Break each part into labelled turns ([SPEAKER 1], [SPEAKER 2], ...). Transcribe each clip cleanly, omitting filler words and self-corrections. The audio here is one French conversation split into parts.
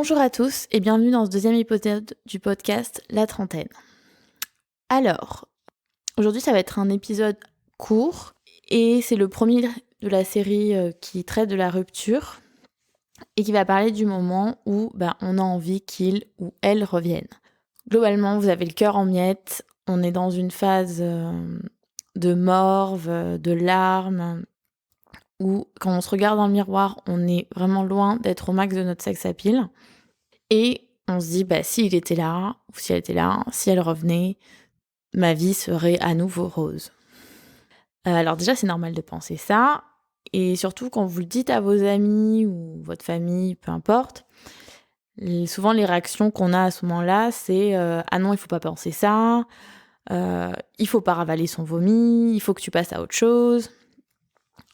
[SPEAKER 1] Bonjour à tous et bienvenue dans ce deuxième épisode du podcast La Trentaine. Alors, aujourd'hui ça va être un épisode court et c'est le premier de la série qui traite de la rupture et qui va parler du moment où on a envie qu'il ou elle revienne. Globalement, vous avez le cœur en miettes, on est dans une phase de morve, de larmes, où quand on se regarde dans le miroir, on est vraiment loin d'être au max de notre sex appeal. Et on se dit, s'il était là, ou si elle était là, si elle revenait, ma vie serait à nouveau rose. Alors déjà, c'est normal de penser ça. Et surtout, quand vous le dites à vos amis ou votre famille, peu importe, souvent les réactions qu'on a à ce moment-là, c'est ah non, il faut pas penser ça, il faut pas ravaler son vomi, il faut que tu passes à autre chose.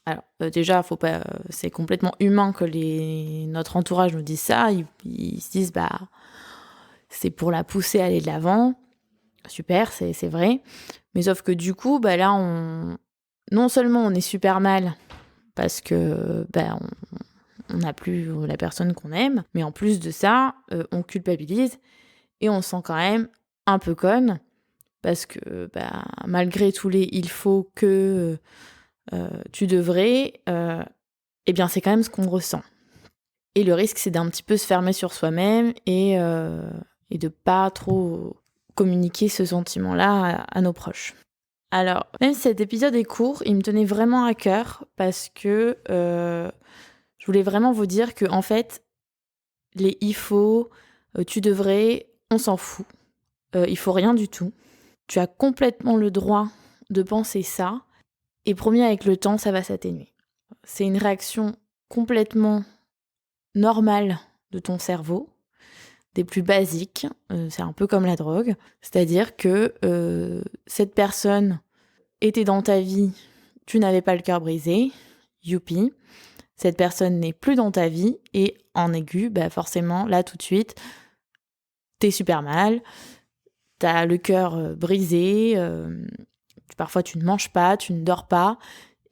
[SPEAKER 1] Alors déjà, faut pas, c'est complètement humain que notre entourage nous dise ça. Ils se disent c'est pour la pousser à aller de l'avant. Super, c'est vrai. Mais sauf que du coup, là, non seulement on est super mal parce que on n'a plus la personne qu'on aime, mais en plus de ça, on culpabilise et on se sent quand même un peu conne parce que malgré tous les il faut que tu devrais, c'est quand même ce qu'on ressent. Et le risque, c'est d'un petit peu se fermer sur soi-même et de pas trop communiquer ce sentiment-là à nos proches. Alors, même si cet épisode est court, il me tenait vraiment à cœur parce que je voulais vraiment vous dire que en fait, les il faut, tu devrais, on s'en fout. Il faut rien du tout. Tu as complètement le droit de penser ça et promis, avec le temps, ça va s'atténuer. C'est une réaction complètement normale de ton cerveau, des plus basiques, c'est un peu comme la drogue, c'est-à-dire que cette personne était dans ta vie, tu n'avais pas le cœur brisé, youpi, cette personne n'est plus dans ta vie et en aigu, forcément, là tout de suite, t'es super mal, t'as le cœur brisé, parfois tu ne manges pas, tu ne dors pas,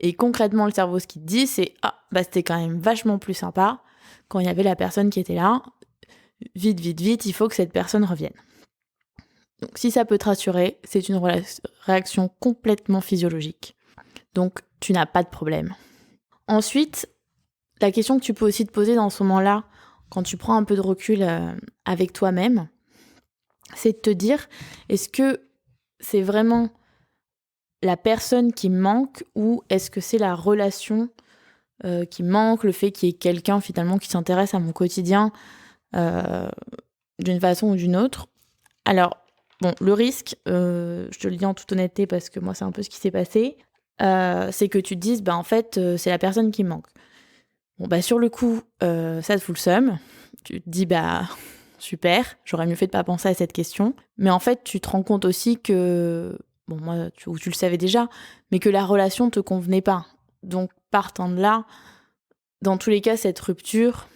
[SPEAKER 1] et concrètement le cerveau ce qu'il te dit c'est c'était quand même vachement plus sympa quand il y avait la personne qui était là, vite, il faut que cette personne revienne. Donc si ça peut te rassurer, c'est une réaction complètement physiologique. Donc tu n'as pas de problème. Ensuite, la question que tu peux aussi te poser dans ce moment-là, quand tu prends un peu de recul avec toi-même, c'est de te dire, est-ce que c'est vraiment la personne qui manque ou est-ce que c'est la relation qui manque, le fait qu'il y ait quelqu'un finalement qui s'intéresse à mon quotidien d'une façon ou d'une autre. Alors, le risque, je te le dis en toute honnêteté parce que moi c'est un peu ce qui s'est passé, c'est que tu te dises, en fait, c'est la personne qui me manque. Sur le coup, ça te fout le seum. Tu te dis, super, j'aurais mieux fait de pas penser à cette question. Mais en fait, tu te rends compte aussi que, moi, tu le savais déjà, mais que la relation te convenait pas. Donc, partant de là, dans tous les cas, cette rupture,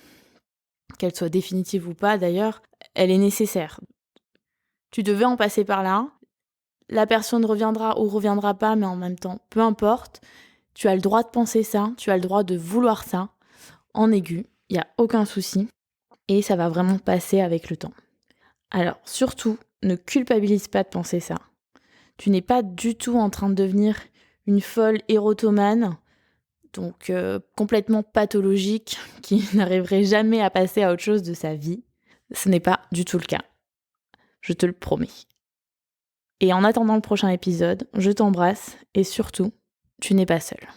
[SPEAKER 1] qu'elle soit définitive ou pas d'ailleurs, elle est nécessaire. Tu devais en passer par là. La personne reviendra ou reviendra pas, mais en même temps, peu importe. Tu as le droit de penser ça, tu as le droit de vouloir ça. En aigu, il n'y a aucun souci. Et ça va vraiment passer avec le temps. Alors, surtout, ne culpabilise pas de penser ça. Tu n'es pas du tout en train de devenir une folle érotomane, donc complètement pathologique, qui n'arriverait jamais à passer à autre chose de sa vie. Ce n'est pas du tout le cas. Je te le promets. Et en attendant le prochain épisode, je t'embrasse et surtout, tu n'es pas seule.